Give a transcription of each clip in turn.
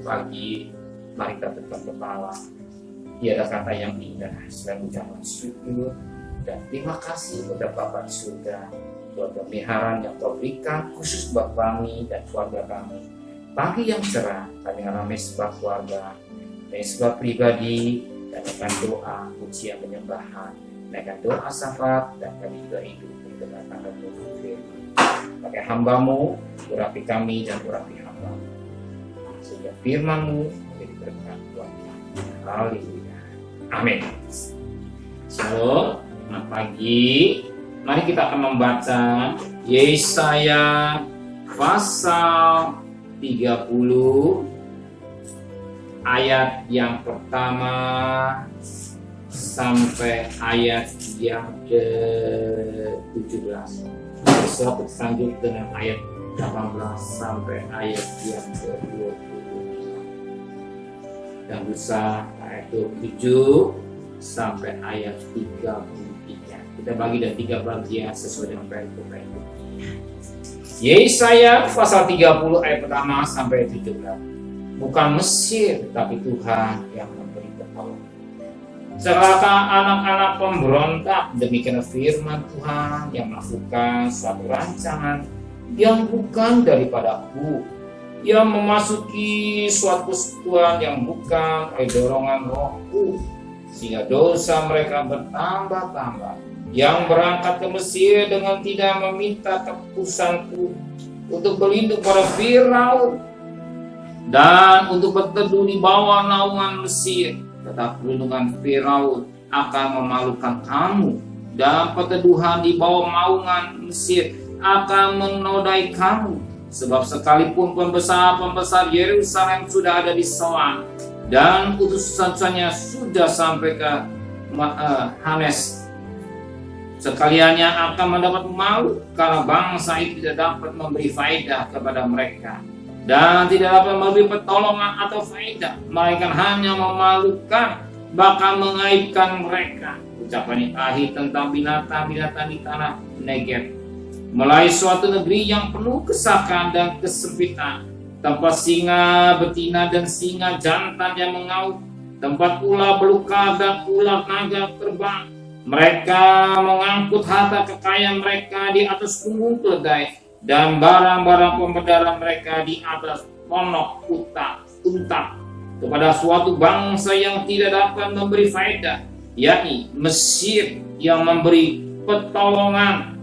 pagi, mari kita tegak kepala. Tiada kata yang indah selain ucapan syukur dan terima kasih kepada Bapa di surga buat pemeliharaan yang Kau berikan khusus buat kami dan keluarga kami. Pagi yang cerah, kami mengalami sebuah keluarga, dari sebuah pribadi, dan dengan doa, pujian, penyembahan, dengan doa syafaat, dan kami juga hidup di tengah-tengah firman. Pakai hamba-Mu, urapi kami dan urapi hamba-Mu, sehingga firman-Mu menjadi berkat buat kami. Haleluya. Amin. Selamat pagi. Mari kita akan membaca Yesaya pasal 30 ayat yang pertama sampai ayat yang ke-17. Besok kita lanjut dengan ayat 18 sampai ayat yang ke-20. Dan lusa ayat 27 sampai ayat 33. Kita bagi dan 3 bagian sesuai dengan perikop-perikop. Yesaya pasal 30 ayat pertama sampai 17. Bukan Mesir, tapi Tuhan yang memberi pertolongan. Celaka anak-anak pemberontak, demikian firman Tuhan yang melakukan suatu rancangan yang bukan daripadaku, yang memasuki suatu persekutuan yang bukan oleh dorongan rohku, sehingga dosa mereka bertambah-tambah, yang berangkat ke Mesir dengan tidak meminta tebusanku, untuk berlindung pada Firaun dan untuk berteduh di bawah naungan Mesir. Tetapi perlindungan Firaun akan memalukan kamu, dan perteduhan di bawah naungan Mesir akan menodai kamu. Sebab sekalipun pembesar-pembesar Yerusalem sudah ada di Soan, dan utusan-utusannya sudah sampai ke Hanes, sekaliannya akan mendapat malu, karena bangsa itu tidak dapat memberi faedah kepada mereka, dan tidak dapat memberi pertolongan atau faedah, melainkan hanya memalukan, bahkan mengaibkan mereka. Ucapan ini akhir tentang binatang-binatang di tanah Negev, melalui suatu negeri yang penuh kesakan dan kesempitan, tempat singa betina dan singa jantan yang mengaum, tempat ular beluka dan ular naga terbang. Mereka mengangkut harta kekayaan mereka di atas punggung keledai, dan barang-barang pembedaran mereka di atas ponok unta kepada suatu bangsa yang tidak dapat memberi faedah, yakni Mesir, yang memberi pertolongan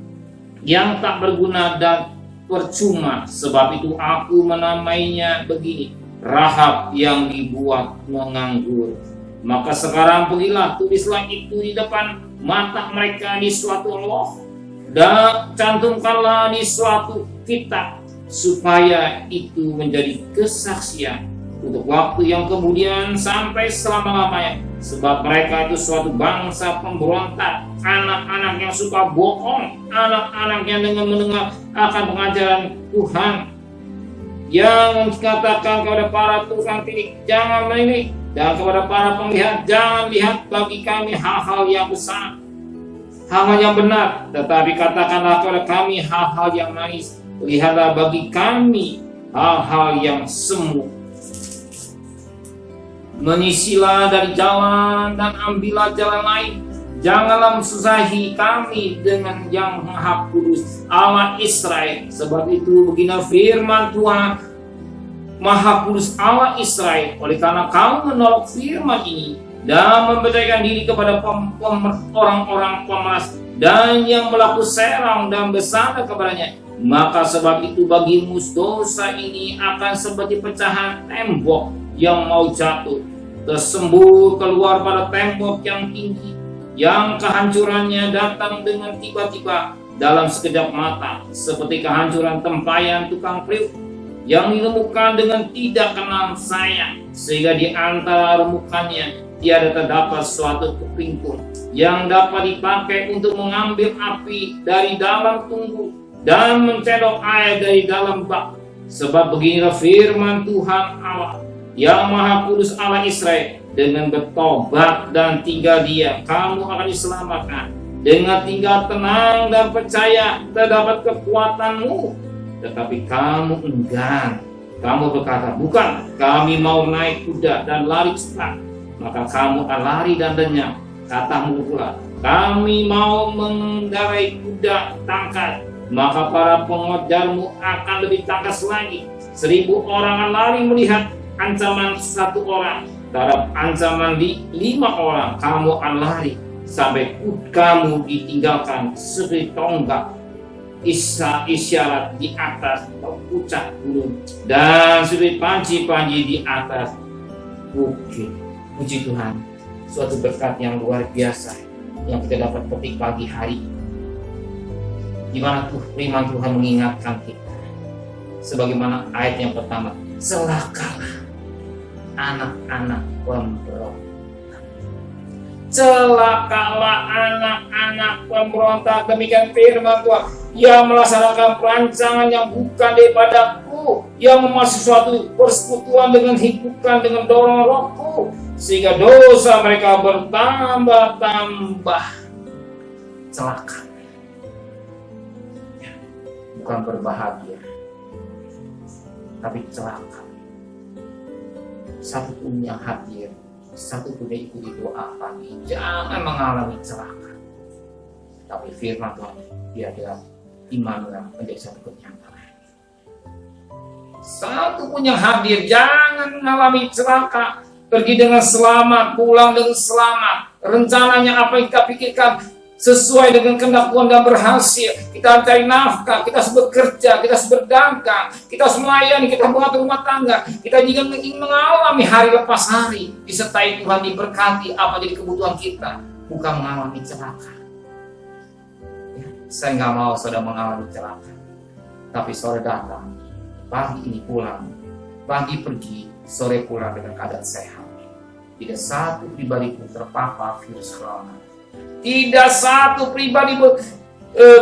yang tak berguna dan percuma. Sebab itu aku menamainya begini, Rahab yang dibuat menganggur. Maka sekarang pergilah, tulislah itu di depan mata mereka di suatu loh, dan cantumkanlah di suatu kitab, supaya itu menjadi kesaksian untuk waktu yang kemudian sampai selama-lamanya. Sebab mereka itu suatu bangsa pemberontak, anak-anak yang suka bohong, anak-anak yang dengan mendengar akan pengajaran Tuhan, yang mengatakan kepada para tukang tilik, jangan menilik, dan kepada para penglihat, jangan lihat bagi kami hal-hal yang besar, hal-hal yang benar, tetapi katakanlah kepada kami hal-hal yang manis. Lihatlah bagi kami hal-hal yang semu. Menyisilah dari jalan dan ambillah jalan lain. Janganlah mensusahi kami dengan yang Maha Kudus Allah Israel. Sebab itu begini firman Tuhan Maha Kudus Allah Israel, oleh karena kamu menolak firman ini dan memberikan diri kepada orang-orang pemalas dan yang melakukan serang dan bersandar kepadanya, maka sebab itu bagimu dosa ini akan seperti pecahan tembok yang mau jatuh, tersembur keluar pada tembok yang tinggi, yang kehancurannya datang dengan tiba-tiba dalam sekejap mata, seperti kehancuran tempayan tukang priuk yang diremukan dengan tidak kenal sayang, sehingga di antara remukannya tiada terdapat suatu kepingkung yang dapat dipakai untuk mengambil api dari dalam tunggu dan mencedok air dari dalam bak. Sebab beginilah firman Tuhan Allah yang Maha Kudus Allah Israel, dengan bertobat dan tinggal diam kamu akan diselamatkan, dengan tinggal tenang dan percaya terdapat kekuatanmu. Tetapi kamu enggan Kamu berkata, bukan, kami mau naik kuda dan lari cepat. Maka kamu akan lari dan lenyap. Katamu pula, kami mau mengendarai kuda tangkas. Maka para pengejarmu akan lebih tangkas lagi. 1000 orang akan lari melihat ancaman 1 orang. Terhadap ancaman 5 orang, kamu akan lari sampai kamu ditinggalkan seperti tonggak isyarat di atas puncak gunung dan seperti panji-panji di atas bukit. Puji Tuhan, suatu berkat yang luar biasa yang kita dapat petik pagi hari, di mana firman Tuhan mengingatkan kita sebagaimana ayat yang pertama, celakalah anak-anak pemberontak. Celakalah anak-anak pemberontak, demikian firman Tuhan, yang melaksanakan perancangan yang bukan daripadaku, yang memasuki suatu persekutuan bukan dengan dorongan rohku, sehingga dosa mereka bertambah-tambah. Celaka, bukan berbahagia, tapi celaka. Satu pun yang hadir, satu pun yang ikuti doa pagi, jangan mengalami celaka. Tapi firman Tuhan, dia adalah Immanuel, menjadi satu kenyataan. Satu pun yang hadir, jangan mengalami celaka. Pergi dengan selamat, pulang dengan selamat. Rencananya apa yang kita pikirkan sesuai dengan kehendak Tuhan dan berhasil. Kita cari nafkah, kita harus bekerja, kita harus berdagang, kita harus melayani, kita mengatur rumah tangga. Kita juga ingin mengalami hari lepas hari, disertai Tuhan, diberkati apa jadi kebutuhan kita, bukan mengalami celaka. Ya, saya nggak mau saudara mengalami celaka, tapi saudara datang pagi ini pulang, pagi pergi, sore pulang dengan keadaan sehat. Tidak satu pribadi pun terpapar virus corona. Tidak satu pribadi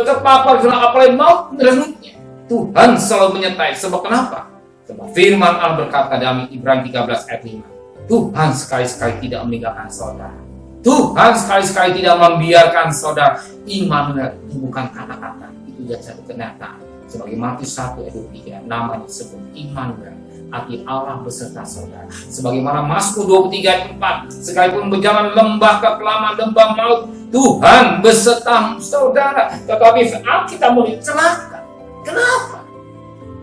terpapar karena apalagi maut merenungnya. Tuhan selalu menyertai. Sebab kenapa? Sebab firman Allah berkata dalam Ibrani 13 ayat 5. Tuhan sekali-sekali tidak meninggalkan saudara. Tuhan sekali-sekali tidak membiarkan saudara. Immanuel itu bukan kata-kata, itu adalah satu kenyataan. Sebagai Matius 1 ayat 23, namanya disebut Immanuel, arti Allah beserta saudara. Sebagaimana Mazmur 23 ayat 4, sekalipun berjalan lembah kekelaman, lembah maut, Tuhan beserta saudara. Tetapi kita mulai celaka. Kenapa?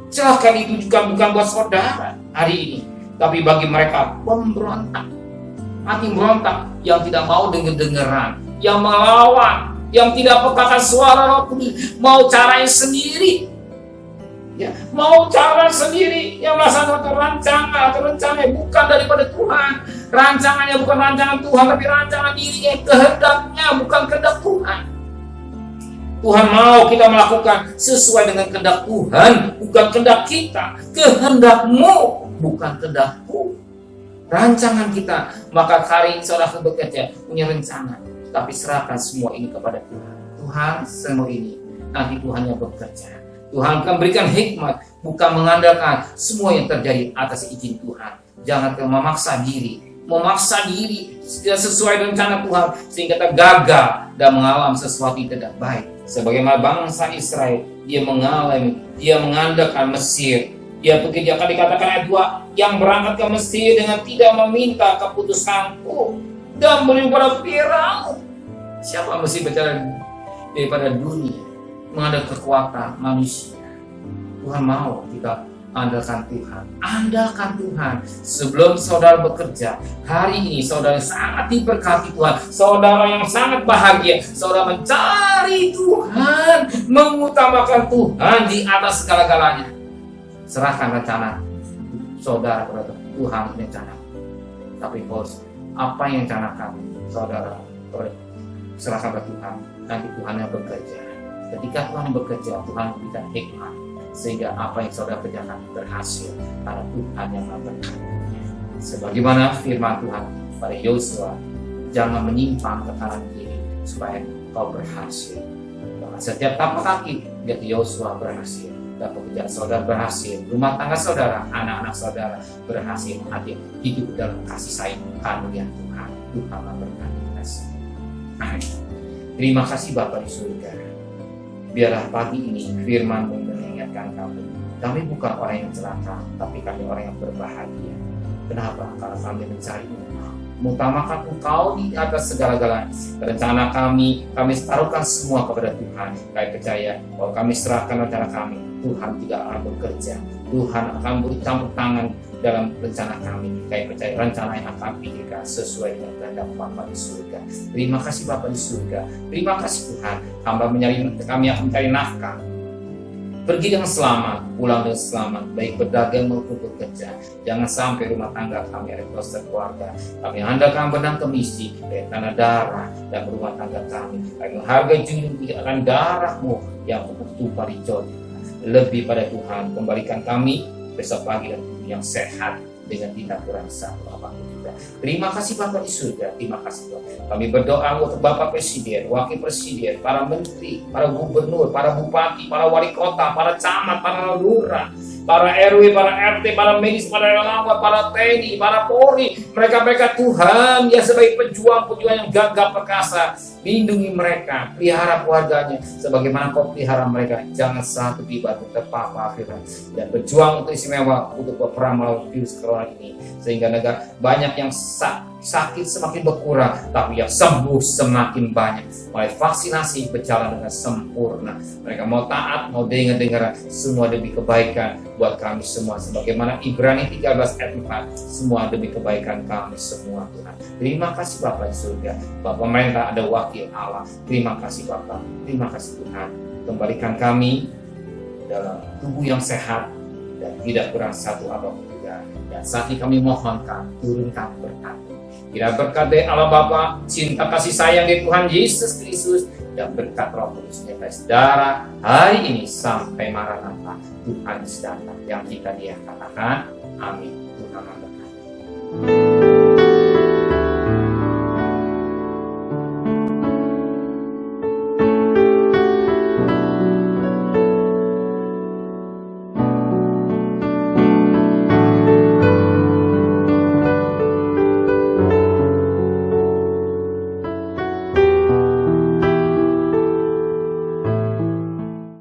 Celaka itu juga bukan buat saudara hari ini, tapi bagi mereka pemberontak, hati berontak yang tidak mau dengar-dengaran, yang melawan, yang tidak pekakan suara Roh Kudus, mau caranya sendiri. Ya, mau cara sendiri, yang melaksanakan rancangan atau rencana bukan daripada Tuhan. Rancangannya bukan rancangan Tuhan, tapi rancangan dirinya, kehendaknya bukan kehendak Tuhan. Tuhan mau kita melakukan sesuai dengan kehendak Tuhan, bukan kehendak kita. Kehendakmu, bukan kehendakku. Rancangan kita, maka hari ini saudara bekerja, punya rencana, tapi serahkan semua ini kepada Tuhan. Tuhan, semua ini nanti Tuhan yang bekerja. Tuhan akan berikan hikmat, bukan mengandalkan semua yang terjadi atas izin Tuhan. Jangan memaksa diri tidak sesuai rencana Tuhan, sehingga kita gagal dan mengalami sesuatu yang tidak baik. Sebagaimana bangsa Israel, dia mengandalkan Mesir. Dia bekerja, akan dikatakan ayat 2, yang berangkat ke Mesir dengan tidak meminta keputusanku dan beri kepada Firaun. Siapa mesti bicara daripada dunia? Mengandalkan kekuatan manusia. Tuhan mau kita andalkan Tuhan. Andalkan Tuhan. Sebelum saudara bekerja, hari ini saudara sangat diberkati Tuhan. Saudara yang sangat bahagia. Saudara mencari Tuhan, mengutamakan Tuhan di atas segala-galanya. Serahkan rencana saudara kepada Tuhan rencana. Tapi bos, apa yang rencanakan saudara serahkan kepada Tuhan. Nanti Tuhan yang bekerja. Ketika Tuhan bekerja, Tuhan memberikan hikmat sehingga apa yang saudara kerjakan berhasil karena Tuhan yang memberkati. Sebagaimana firman Tuhan pada Yosua, jangan menyimpang ke kanan kiri supaya kau berhasil. Bahkan setiap tapak kaki lihat Yosua berhasil dan pekerjaan saudara berhasil, rumah tangga saudara, anak-anak saudara berhasil, hati hidup dalam kasih sayang karunia Tuhan. Tuhan memberkati kita. Amin. Terima kasih Bapa di surga. Biarlah pagi ini firman-Mu mengingatkan kami Kami bukan orang yang celaka, tapi kami orang yang berbahagia. Kenapa? Karena kami mencari mengutamakan Engkau di atas segala-galanya. Rencana kami taruhkan semua kepada Tuhan. Kami percaya bahwa kami serahkan rencana kami. Tuhan tidak akan bekerja. Tuhan akan beri campur tangan dalam rencana kami. Kami percaya rencana yang akan pikirkan sesuai dengan kehendak Bapa di surga. Terima kasih Bapa di surga. Terima kasih Tuhan. Kami akan mencari nafkah. Pergi dengan selamat, pulang dengan selamat, baik berdagang maupun bekerja. Jangan sampai rumah tangga kami ada kluster keluarga. Kami handalkan benang kemisi dari tanah darah dan rumah tangga kami. Kami menghargai junjung akan darah-Mu yang bertumpah di Jordan. Lebih pada Tuhan, kembalikan kami besok pagi dan yang sehat dengan tidak kurang satu apapun juga. Terima kasih Bapak di surga, terima kasih Tuhan. Kami berdoa untuk Bapak Presiden, Wakil Presiden, para Menteri, para Gubernur, para Bupati, para Wali Kota, para Camat, para Lurah, para RW, para RT, para medis, para relawan, para TNI, para Polri, mereka Tuhan yang sebagai pejuang-pejuang yang gagah perkasa, lindungi mereka, pelihara keluarganya, sebagaimana Kau pelihara mereka. Jangan satu tiba terpapar virus dan berjuang untuk istimewa untuk berperang melawan virus corona ini, sehingga negara banyak yang sakit semakin berkurang, tapi yang sembuh semakin banyak. Mulai vaksinasi berjalan dengan sempurna. Mereka mau taat, mau dengar semua demi kebaikan buat kami semua. Sebagaimana Ibrani 13 ayat 4, semua demi kebaikan kami semua Tuhan. Terima kasih Bapa di surga. Bapak pemerintah ada wakil Allah. Terima kasih Bapak. Terima kasih Tuhan. Kembalikan kami dalam tubuh yang sehat dan tidak kurang satu apapun juga. Dan saat ini kami mohonkan, turunkan berkat. Bila berkat dari Allah Bapa, cinta kasih sayang dari Tuhan Yesus Kristus, dan berkat Roh Kudus atas darah hari ini sampai Maranatha, Tuhan Yesus datang. Yang kita dia katakan, amin. Tuhan